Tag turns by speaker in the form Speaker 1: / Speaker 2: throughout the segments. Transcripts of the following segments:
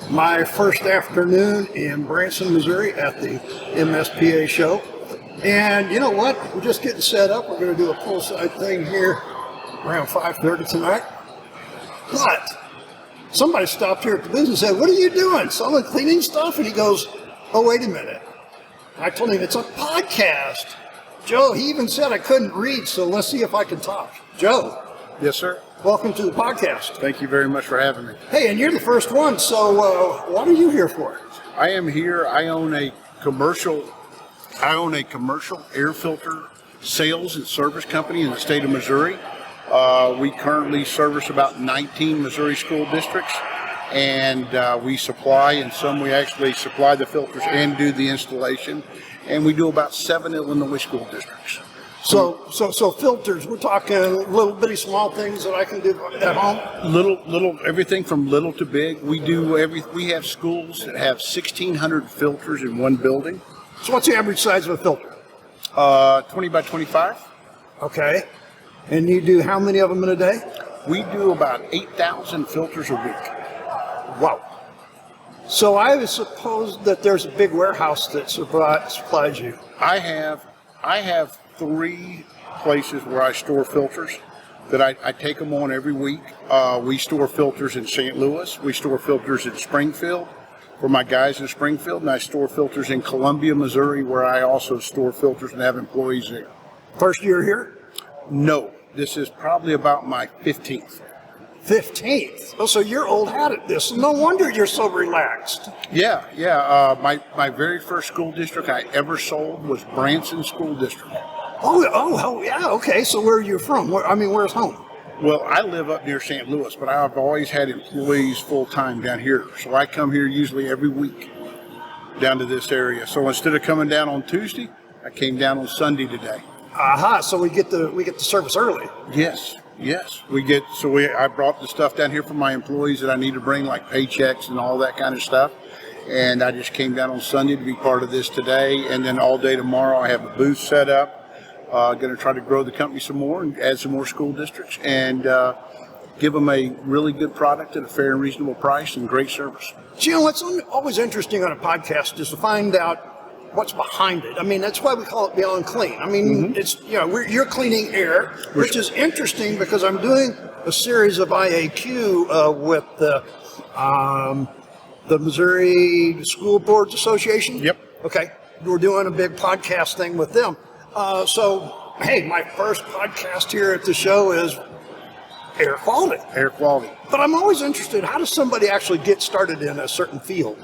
Speaker 1: my first afternoon in Branson, Missouri at the MSPA show. And you know what? We're just getting set up. We're going to do a poolside thing here around 5:30 tonight. But somebody stopped here at the booth and said, "What are you doing? Selling cleaning stuff?" And he goes, "Oh, wait a minute." I told him it's a podcast. Joe, he even said I couldn't read, so let's see if I can talk. Joe.
Speaker 2: Yes, sir.
Speaker 1: Welcome to the podcast.
Speaker 2: Thank you very much for having me.
Speaker 1: Hey, and you're the first one, so what are you here for?
Speaker 2: I am here. I own a commercial air filter sales and service company in the state of Missouri. We currently service about 19 Missouri school districts, and we supply, and some we actually supply the filters and do the installation, and we do about 7 Illinois school districts.
Speaker 1: So filters, we're talking little bitty small things that I can do at home?
Speaker 2: Little, everything from little to big. We have schools that have 1,600 filters in one building.
Speaker 1: So what's the average size of a filter?
Speaker 2: 20 by 25.
Speaker 1: Okay. And you do how many of them in a day?
Speaker 2: We do about 8,000 filters a week.
Speaker 1: Wow. So I would suppose that there's a big warehouse that supplies you.
Speaker 2: I have 3 places where I store filters that I take them on every week. We store filters in St. Louis. We store filters in Springfield for my guys in Springfield, and I store filters in Columbia, Missouri, where I also store filters and have employees there.
Speaker 1: First year here?
Speaker 2: No, this is probably about my 15th.
Speaker 1: 15th? Oh, so you're old hat at this. No wonder you're so relaxed.
Speaker 2: Yeah. My very first school district I ever sold was Branson School District.
Speaker 1: Oh, yeah, okay. So where are you from? Where's home?
Speaker 2: Well, I live up near St. Louis, but I've always had employees full-time down here. So I come here usually every week down to this area. So instead of coming down on Tuesday, I came down on Sunday today.
Speaker 1: Aha, so we get the service early.
Speaker 2: Yes. I brought the stuff down here for my employees that I need to bring, like paychecks and all that kind of stuff. And I just came down on Sunday to be part of this today. And then all day tomorrow I have a booth set up. Going to try to grow the company some more and add some more school districts and give them a really good product at a fair and reasonable price and great service.
Speaker 1: So, you know, what's always interesting on a podcast is to find out what's behind it. I mean, that's why we call it Beyond Clean. I mean, It's, you know, you're cleaning air, which is interesting because I'm doing a series of IAQ with the Missouri School Boards Association.
Speaker 2: Yep.
Speaker 1: Okay. We're doing a big podcast thing with them. So, hey, my first podcast here at the show is air quality.
Speaker 2: Air quality.
Speaker 1: But I'm always interested, how does somebody actually get started in a certain field?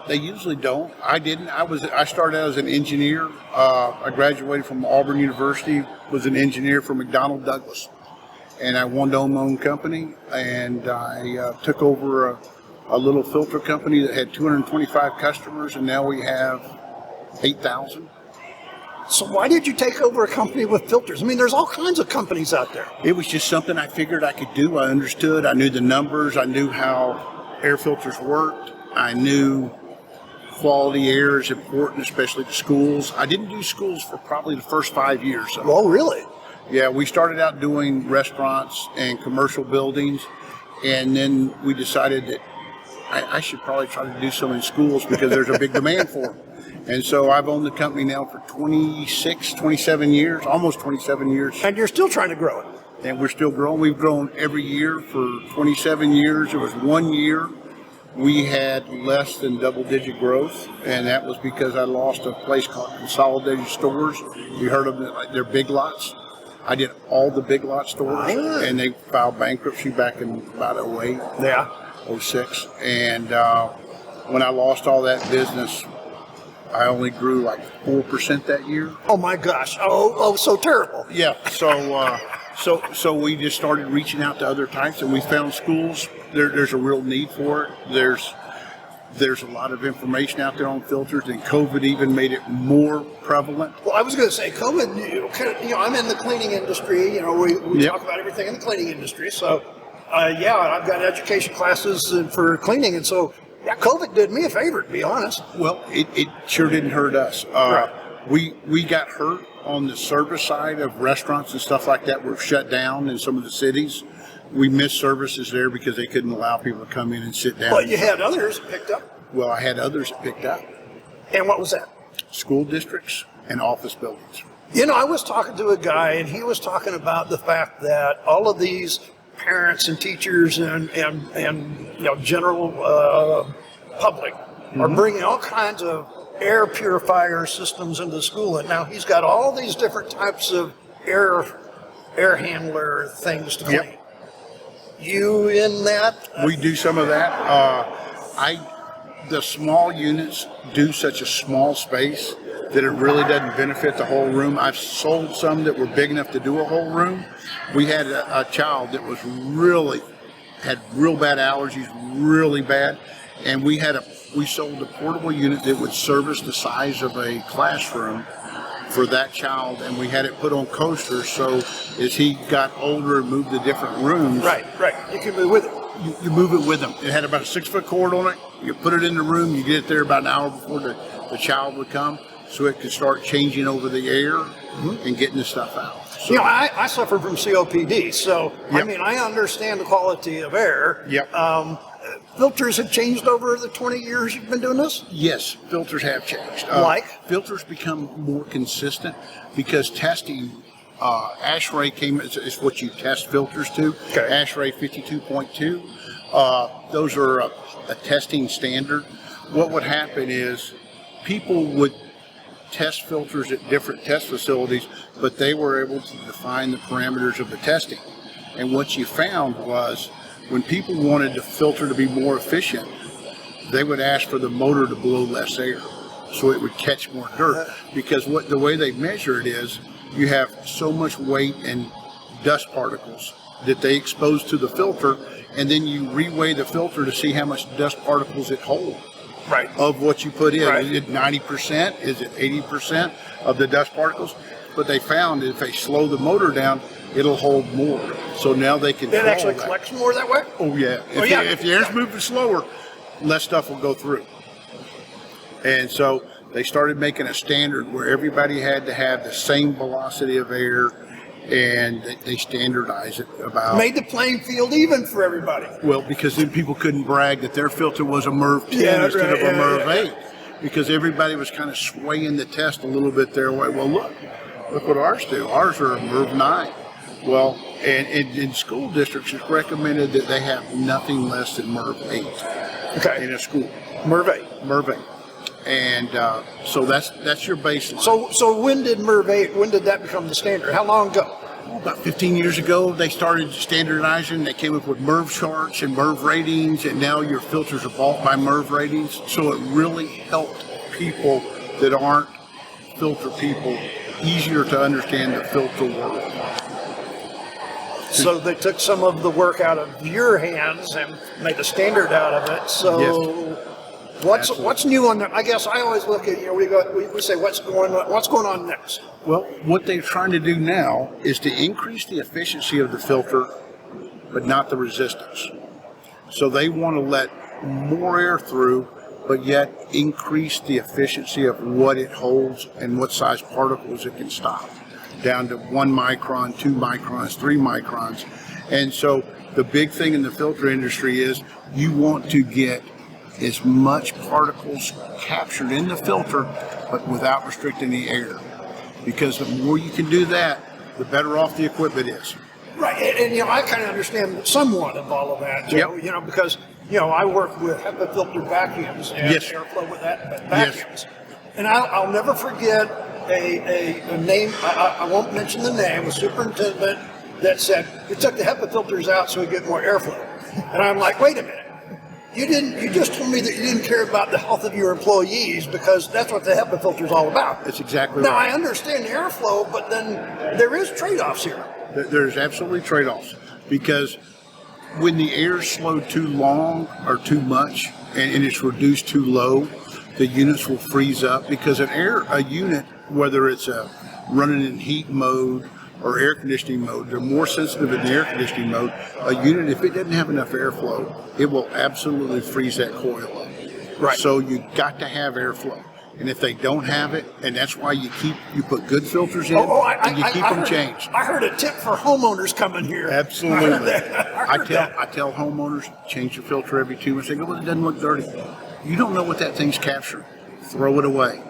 Speaker 2: They usually don't. I didn't. I started out as an engineer. I graduated from Auburn University, was an engineer for McDonnell Douglas. And I wanted to own my own company, and I took over a little filter company that had 225 customers, and now we have 8,000.
Speaker 1: So why did you take over a company with filters? I mean, there's all kinds of companies out there.
Speaker 2: It was just something I figured I could do. I understood. I knew the numbers. I knew how air filters worked. I knew quality air is important, especially to schools. I didn't do schools for probably the first 5 years. So.
Speaker 1: Oh, really?
Speaker 2: Yeah, we started out doing restaurants and commercial buildings, and then we decided that I should probably try to do some in schools because there's a big demand for them. And so I've owned the company now for 27 years, almost 27 years.
Speaker 1: And you're still trying to grow it.
Speaker 2: And we're still growing. We've grown every year for 27 years. There was 1 year we had less than double-digit growth, and that was because I lost a place called Consolidated Stores. You heard of them, they're Big Lots. I did all the Big Lot stores, and they filed bankruptcy back in about 08, 06. And when I lost all that business, I only grew like 4% that year.
Speaker 1: Oh my gosh! Oh, so terrible.
Speaker 2: Yeah. So we just started reaching out to other types, and we found schools. There's a real need for it. There's a lot of information out there on filters, and COVID even made it more prevalent.
Speaker 1: Well, I was going to say COVID. I'm in the cleaning industry. We talk about everything in the cleaning industry. So, I've got education classes for cleaning, and so. Yeah, COVID did me a favor, to be honest.
Speaker 2: Well, it sure didn't hurt us.
Speaker 1: Right.
Speaker 2: We got hurt on the service side of restaurants and stuff like that were shut down in some of the cities. We missed services there because they couldn't allow people to come in and sit down.
Speaker 1: But you had others picked up.
Speaker 2: Well, I had others that picked up.
Speaker 1: And what was that?
Speaker 2: School districts and office buildings.
Speaker 1: You know, I was talking to a guy, and he was talking about the fact that all of these parents and teachers and general public are bringing all kinds of air purifier systems into the school, and now he's got all these different types of air handler things to clean.
Speaker 2: Yep.
Speaker 1: You in that?
Speaker 2: We do some of that. The small units do such a small space that it really doesn't benefit the whole room. I've sold some that were big enough to do a whole room. We had a child that was had real bad allergies, really bad, and we sold a portable unit that would service the size of a classroom for that child, and we had it put on coasters, so as he got older and moved to different rooms.
Speaker 1: Right. You can move with it.
Speaker 2: You move it with them. It had about a 6-foot cord on it. You put it in the room, you get it there about an hour before the child would come, so it could start changing over the air and getting the stuff out. So,
Speaker 1: You know, I suffer from COPD, so I
Speaker 2: Yep.
Speaker 1: mean, I understand the quality of air.
Speaker 2: Yep.
Speaker 1: Filters have changed over the 20 years you've been doing this?
Speaker 2: yes, filters have changed. Filters become more consistent because testing, ASHRAE is what you test filters to.
Speaker 1: Okay.
Speaker 2: ASHRAE 52.2. Those are a testing standard. What would happen is people would test filters at different test facilities, but they were able to define the parameters of the testing. And what you found was when people wanted the filter to be more efficient, they would ask for the motor to blow less air so it would catch more dirt. Because the way they measure it is you have so much weight and dust particles that they expose to the filter, and then you reweigh the filter to see how much dust particles it holds.
Speaker 1: Right.
Speaker 2: Of what you put in.
Speaker 1: Right.
Speaker 2: Is it 90%? Is it 80% of the dust particles? But they found that if they slow the motor down, it'll hold more. So now they can.
Speaker 1: It actually collects more that way?
Speaker 2: Oh yeah. If the air's moving slower, less stuff will go through. And so they started making a standard where everybody had to have the same velocity of air, and they standardized it about.
Speaker 1: Made the playing field even for everybody.
Speaker 2: Well, because then people couldn't brag that their filter was a MERV 10 instead of a MERV 8. Because everybody was kind of swaying the test a little bit their way. Well, look what ours do. Ours are a MERV 9. Well, and in school districts, it's recommended that they have nothing less than MERV 8 in a school.
Speaker 1: MERV 8.
Speaker 2: MERV 8. And so that's your baseline.
Speaker 1: So when did MERV 8, when did that become the standard? How long ago?
Speaker 2: About 15 years ago, they started standardizing. They came up with MERV charts and MERV ratings, and now your filters are bought by MERV ratings. So it really helped people that aren't filter people easier to understand the filter world.
Speaker 1: So they took some of the work out of your hands and made a standard out of it. So
Speaker 2: Yes.
Speaker 1: what's new on there? I guess I always look at, we say what's going on next.
Speaker 2: Well, what they're trying to do now is to increase the efficiency of the filter, but not the resistance. So they want to let more air through, but yet increase the efficiency of what it holds and what size particles it can stop, down to 1 micron, 2 microns, 3 microns. And so the big thing in the filter industry is you want to get as much particles captured in the filter, but without restricting the air. Because the more you can do that, the better off the equipment is.
Speaker 1: Right, and I kind of understand somewhat of all of that, Joe.
Speaker 2: Yep.
Speaker 1: Because I work with HEPA filter vacuums and
Speaker 2: Yes.
Speaker 1: airflow with that vacuums, and I'll never forget a name. I won't mention the name. A superintendent that said we took the HEPA filters out so we get more airflow, and I'm like, wait a minute. You just told me that you didn't care about the health of your employees, because that's what the HEPA filter is all about.
Speaker 2: That's exactly
Speaker 1: Now,
Speaker 2: right.
Speaker 1: I understand the airflow, but then there is trade-offs here.
Speaker 2: There's absolutely trade-offs, because when the air's slowed too long or too much and it's reduced too low, the units will freeze up, because a unit, whether it's running in heat mode or air conditioning mode, they're more sensitive in the air conditioning mode. A unit, if it doesn't have enough airflow, it will absolutely freeze that coil up.
Speaker 1: Right.
Speaker 2: So you got to have airflow. And if they don't have it, and that's why you put good filters in, and you keep them changed.
Speaker 1: I heard a tip for homeowners coming here.
Speaker 2: Absolutely.
Speaker 1: I
Speaker 2: tell homeowners, change your filter every 2 months. They go, well, it doesn't look dirty. You don't know what that thing's capturing. Throw it away.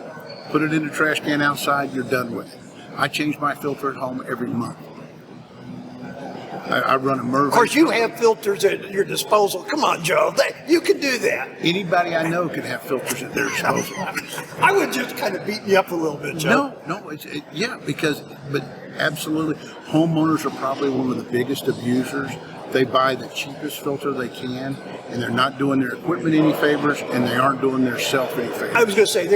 Speaker 2: Put it in the trash can outside, you're done with it. I change my filter at home every month. I run a Merv.
Speaker 1: Of course, you have filters at your disposal. Come on, Joe. You can do that.
Speaker 2: Anybody I know can have filters at their disposal.
Speaker 1: I would just kind of beat you up a little bit, Joe.
Speaker 2: No, but absolutely, homeowners are probably one of the biggest abusers. They buy the cheapest filter they can, and they're not doing their equipment any favors, and they aren't doing their self any favors.
Speaker 1: I was going to say,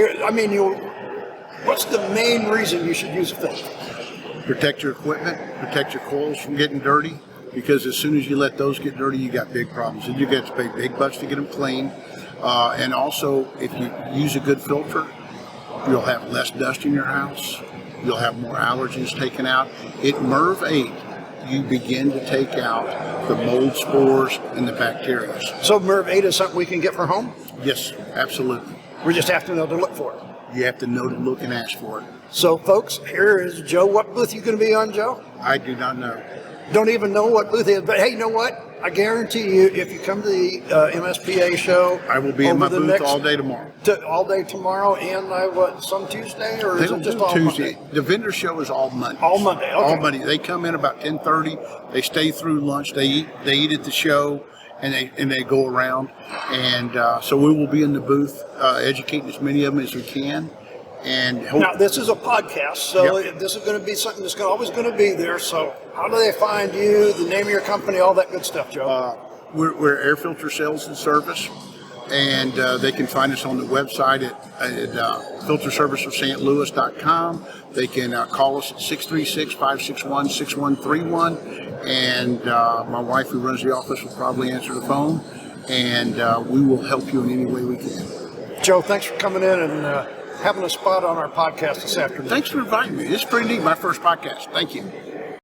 Speaker 1: what's the main reason you should use a filter?
Speaker 2: Protect your equipment, protect your coils from getting dirty, because as soon as you let those get dirty, you got big problems. And you get to pay big bucks to get them clean. And also, if you use a good filter, you'll have less dust in your house. You'll have more allergens taken out. At MERV 8, you begin to take out the mold spores and the bacteria.
Speaker 1: So MERV 8 is something we can get for home?
Speaker 2: Yes, absolutely.
Speaker 1: We just have to know to look for it.
Speaker 2: You have to know to look and ask for it.
Speaker 1: So, folks, here is Joe. What booth are you going to be on, Joe?
Speaker 2: I do not know.
Speaker 1: Don't even know what booth it is. But, hey, you know what? I guarantee you, if you come to the MSPA show,
Speaker 2: I will be in my booth all day tomorrow.
Speaker 1: All day tomorrow and, some Tuesday? Or
Speaker 2: They
Speaker 1: is
Speaker 2: don't
Speaker 1: it just
Speaker 2: do
Speaker 1: all
Speaker 2: Tuesday.
Speaker 1: Monday?
Speaker 2: The vendor show is all Monday.
Speaker 1: All Monday, okay.
Speaker 2: All Monday. They come in about 10:30. They stay through lunch. They eat at the show, and they go around. And so we will be in the booth educating as many of them as we can. And
Speaker 1: now, this is a podcast, so
Speaker 2: Yep.
Speaker 1: this is going to be something that's always going to be there. So how do they find you, the name of your company, all that good stuff, Joe?
Speaker 2: We're Air Filter Sales and Service, and they can find us on the website at filterserviceofstlouis.com. They can call us at 636-561-6131, and my wife, who runs the office, will probably answer the phone, and we will help you in any way we can.
Speaker 1: Joe, thanks for coming in and having a spot on our podcast this afternoon.
Speaker 2: Thanks for inviting me. This is pretty neat, my first podcast. Thank you.